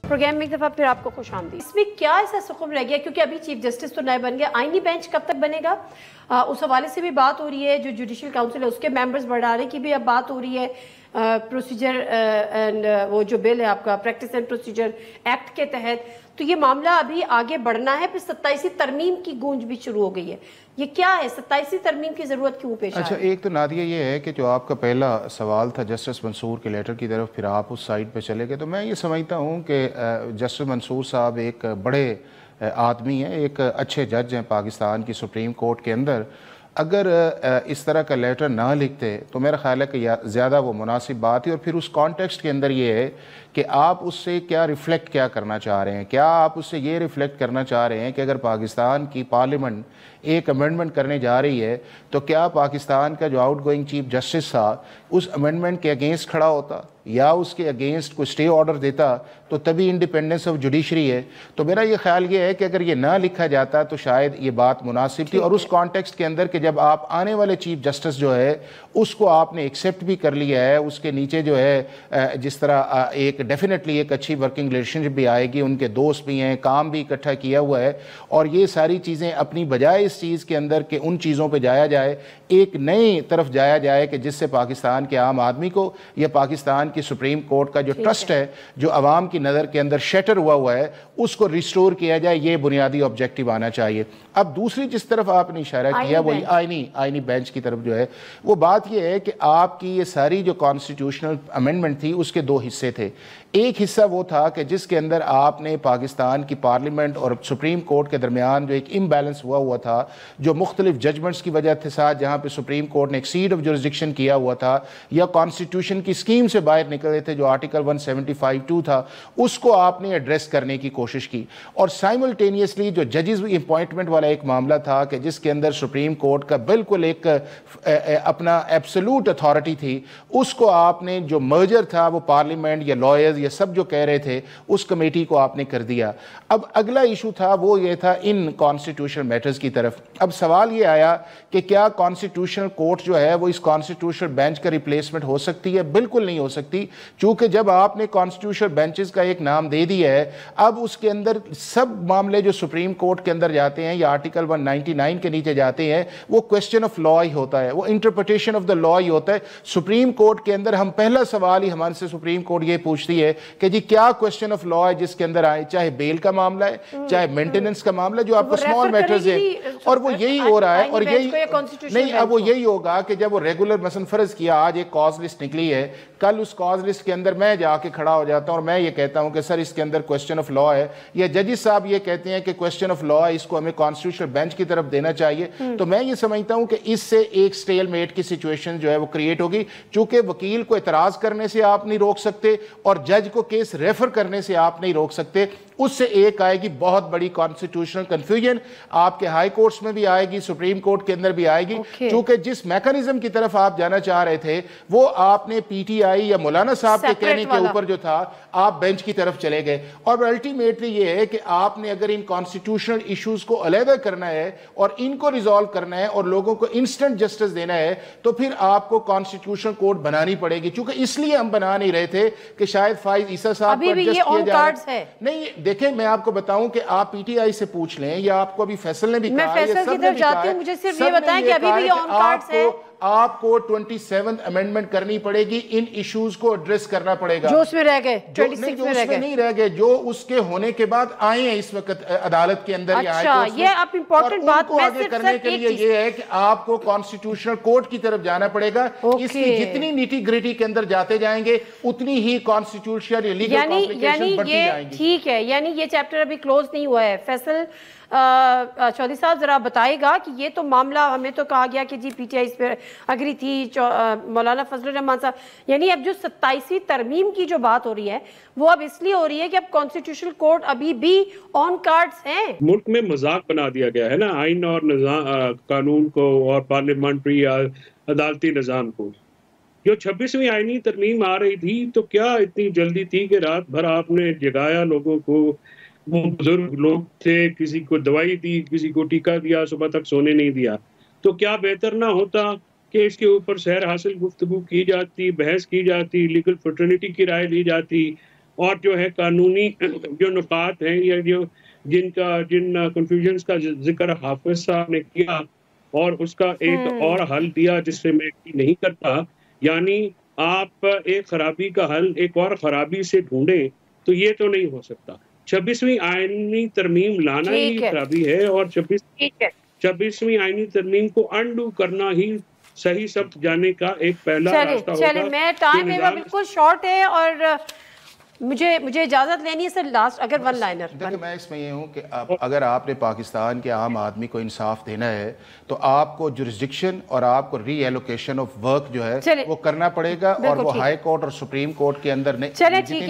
Programme میں ایک دفعہ پھر آپ کو خوش آمدید۔ اس میں کیا ایسا سکم رہ گیا کیونکہ ابھی چیف جسٹس تو نئے بن گیا، آئینی بینچ کب تک بنے گا اس حوالے سے بھی بات ہو رہی ہے، جو جوڈیشل کاؤنسل ہے اس کے ممبرز بڑھانے کی بھی اب بات ہو رہی ہے، پروسیجر اینڈ وہ جو بل ہے آپ کا پریکٹس اینڈ پروسیجر ایکٹ کے تحت، تو یہ معاملہ ابھی آگے بڑھنا ہے، پھر 27ویں ترمیم کی گونج بھی شروع ہو گئی ہے، یہ کیا ہے 27ویں ترمیم کی ضرورت کیوں پیش آ رہی ہے؟ اچھا، ایک تو نادیہ یہ ہے کہ جو آپ کا پہلا سوال تھا جسٹس منصور کے لیٹر کی طرف، پھر آپ اس سائٹ پہ چلے گئے، تو میں یہ سمجھتا ہوں کہ جسٹس منصور صاحب ایک بڑے آدمی ہیں، ایک اچھے جج ہیں پاکستان کی سپریم کورٹ کے اندر۔ اگر اس طرح کا لیٹر نہ لکھتے تو میرا خیال ہے کہ زیادہ وہ مناسب بات ہے، اور پھر اس کانٹیکسٹ کے اندر یہ ہے کہ آپ اس سے کیا ریفلیکٹ کیا کرنا چاہ رہے ہیں، کیا آپ اس سے یہ ریفلیکٹ کرنا چاہ رہے ہیں کہ اگر پاکستان کی پارلیمنٹ ایک امینڈمنٹ کرنے جا رہی ہے تو کیا پاکستان کا جو آؤٹ گوئنگ چیف جسٹس تھا اس امینڈمنٹ کے اگینسٹ کھڑا ہوتا یا اس کے اگینسٹ کوئی اسٹے آرڈر دیتا، تو تبھی انڈیپینڈنس آف جوڈیشری ہے۔ تو میرا یہ خیال یہ ہے کہ اگر یہ نہ لکھا جاتا تو شاید یہ بات مناسب تھی، اور اس کانٹیکسٹ کے اندر کہ جب آپ آنے والے چیف جسٹس جو ہے اس کو آپ نے ایکسیپٹ بھی کر لیا ہے، اس کے نیچے جو ہے جس طرح ایک ڈیفینیٹلی ایک اچھی ورکنگ ریلیشن شپ بھی آئے گی، ان کے دوست بھی ہیں، کام بھی اکٹھا کیا ہوا ہے، اور یہ ساری چیزیں اپنی بجائے اس چیز کے اندر کہ ان چیزوں پہ جایا جائے، ایک نئی طرف جایا جائے کہ جس سے پاکستان کے عام آدمی کو یا پاکستان کی سپریم کورٹ کا جو ٹرسٹ ہے جو عوام کی نظر کے اندر شیٹر ہوا ہے اس کو ریسٹور کیا جائے، یہ بنیادی آبجیکٹیو آنا چاہیے۔ اب دوسری جس طرف آپ نے اشارہ کیا وہی آئینی بینچ کی طرف جو ہے، وہ بات یہ ہے کہ آپ کی یہ ساری جو کانسٹیٹیوشنل امینڈمنٹ تھی اس کے دو حصے تھے۔ ایک حصہ وہ تھا کہ جس کے اندر آپ نے پاکستان کی پارلیمنٹ اور سپریم کورٹ کے درمیان جو ایک امبیلنس ہوا تھا، جو مختلف ججمنٹس کی وجہ سے ساتھ جہاں پہ سپریم کورٹ نے ایکسیڈ آف جورسڈکشن کیا ہوا تھا یا کانسٹیٹیوشن کی اسکیم سے باہر نکلے تھے جو آرٹیکل 175(2) تھا، اس کو آپ نے ایڈریس کرنے کی کوشش کی۔ اور سائملٹینیسلی جو ججز اپوائنٹمنٹ والا ایک معاملہ تھا کہ جس کے اندر سپریم کورٹ کا بالکل ایک اپنا ایبسولوٹ اتھارٹی تھی، اس کو آپ نے جو مرجر تھا وہ پارلیمنٹ یا لائرز یہ سب جو کہہ رہے تھے اس کمیٹی کو آپ نے کر دیا۔ اب اگلا ایشو تھا وہ یہ تھا ان کانسٹیٹیوشنل میٹرز کی طرف۔ اب سوال یہ آیا کہ کیا کانسٹیٹیوشنل کورٹ جو ہے وہ اس کانسٹیٹیوشنل بینچ کا ریپلیسمنٹ ہو سکتی ہے؟ بالکل نہیں ہو سکتی، چونکہ جب آپ نے کانسٹیٹیوشنل بینچز کا ایک نام دے دیا ہے، اب اس کے اندر سب معاملے جو سپریم کورٹ کے اندر جاتے ہیں یا آرٹیکل 199 کے نیچے جاتے ہیں وہ کوسچن آف لا ہی ہوتا ہے، وہ انٹرپریٹیشن آف دا لا ہی ہوتا ہے۔ سپریم کورٹ کے اندر ہم پہلا سوال ہی ہمارے سے سپریم کورٹ یہ پوچھتی ہے کہ جی کیا کوسچن آف لا ہے جس کے اندر آئے، چاہے بیل کا معاملہ ہے، چاہے مینٹیننس کا معاملہ جو آپ کو اسمال میٹرز ہے، اور وہ یہی ہو رہا ہے۔ اور یہی نہیں، اب وہ یہی ہوگا کہ جب وہ ریگولر مثلا فرض کیا آج ایک کاز لسٹ نکلی ہے، کل اس کاز لسٹ کے اندر میں جا کے کھڑا ہو جاتا ہوں اور میں یہ کہتا ہوں کہ سر اس کے اندر کوسچن آف لا ہے، یا ججز صاحب یہ کہتے ہیں کہ کوسچن آف لا ہے، اس کو ہمیں کانسٹیٹیوشنل بینچ کی طرف دینا چاہیے، تو میں یہ سمجھتا ہوں کہ اس سے ایک سٹیل میٹ کی سچویشن جو ہے وہ کریٹ ہوگی، چونکہ وکیل کو اعتراض کرنے سے آپ نہیں روک سکتے اور جج کو کیس ریفر کرنے سے آپ نہیں روک سکتے، اس سے ایک آئے گی بہت بڑی کانسٹیٹیوشنل کنفیوژن، آپ کے ہائی کورٹس میں بھی آئے گی، سپریم کورٹ کے اندر بھی آئے گی، چونکہ جس میکانزم کی طرف آپ جانا چاہ رہے تھے وہ آپ نے پی ٹی آئی یا مولانا صاحب کے کہنے کے اوپر جو تھا آپ بینچ کی طرف چلے گئے۔ اور الٹیمیٹلی یہ ہے کہ آپ نے اگر ان کانسٹیٹیوشنل ایشوز کو علیحدہ کرنا ہے اور ان کو ریزالو کرنا ہے اور لوگوں کو انسٹنٹ جسٹس دینا ہے تو پھر آپ کو کانسٹیٹیوشنل کوڈ بنانی پڑے گی، چونکہ اس لیے ہم بنا نہیں رہے تھے کہ شاید فائز عیسیٰ صاحب کو ایڈجسٹ کیا جائے۔ نہیں دیکھیں، میں آپ کو بتاؤں کہ آپ پی ٹی آئی سے پوچھ لیں یا آپ کو ابھی فیصل نے بھی کہا ہے، میں فیصل کی طرف جاتی ہوں، مجھے صرف یہ بتائیں کہ ابھی بھی آن کارڈز ہے، آپ کو 27th امینڈمنٹ کرنی پڑے گی، ان ایشوز کو ایڈریس کرنا پڑے گا جو اس میں رہ گئے، 26 میں رہ گئے، نہیں رہ گئے، جو اس کے ہونے کے بعد آئے ہیں اس وقت عدالت کے اندر یا ہائی کورٹس میں۔ یہ آپ امپورٹنٹ بات کو آگے کرنے کے لیے یہ ہے کہ آپ کو کانسٹیٹیوشنل کورٹ کی طرف جانا پڑے گا، اس کی جتنی نیٹی گریٹی کے اندر جاتے جائیں گے اتنی ہی کانسٹیٹیوشنل لیگل کمپلیکیشن بڑھتی جائیں گی۔ ٹھیک ہے، یعنی یہ چیپٹر ابھی کلوز نہیں ہوا ہے۔ فیصل چودھری صاحب ذرا بتائے گا کہ یہ تو معاملہ ہمیں تو کہا گیا کہ جی پی ٹی آئی اس پہ اگری تھی، مولانا فضل الرحمان صاحب، یعنی اب جو 27ویں ترمیم کی جو بات ہو رہی ہے وہ اب اس لیے ہو رہی ہے کہ اب کانسٹیٹیوشنل کورٹ ابھی بھی آن کارڈز ہیں۔ ملک میں مذاق بنا دیا گیا ہے نا آئین اور قانون کو اور پارلیمنٹری یا عدالتی نظام کو۔ جو 26ویں آئینی ترمیم آ رہی تھی تو کیا اتنی جلدی تھی کہ رات بھر آپ نے جگایا لوگوں کو، وہ بزرگ لوگ تھے، کسی کو دوائی دی، کسی کو ٹیکہ دیا، صبح تک سونے نہیں دیا، تو کیا بہتر نہ ہوتا کہ اس کے اوپر سیر حاصل گفتگو کی جاتی، بحث کی جاتی، لیگل فرٹرنیٹی کی رائے لی جاتی، اور جو ہے قانونی جو نکات ہیں یا جن کنفیوژنز کا ذکر حافظ صاحب نے کیا اور اس کا ایک اور حل دیا جس سے میں نہیں کرتا، یعنی آپ ایک خرابی کا حل ایک اور خرابی سے ڈھونڈیں تو یہ تو نہیں ہو سکتا۔ 26ویں آئینی ترمیم لانا ہی خرابی ہے، اور 26ویں آئینی ترمیم کو انڈو کرنا ہی صحیح سمت جانے کا ایک پہلا راستہ ہوگا۔ چلیں میں ٹائم میرا بالکل شارٹ ہے اور مجھے اجازت لینی ہے سر، لاسٹ اگر ون لائنر۔ دیکھیں میں اس میں یہ ہوں کہ اگر آپ نے پاکستان کے عام آدمی کو انصاف دینا ہے تو آپ کو جورسڈکشن اور آپ کو ری ایلوکیشن آف ورک جو ہے وہ کرنا پڑے گا، اور وہ ہائی کورٹ اور سپریم کورٹ کے اندر نہیں۔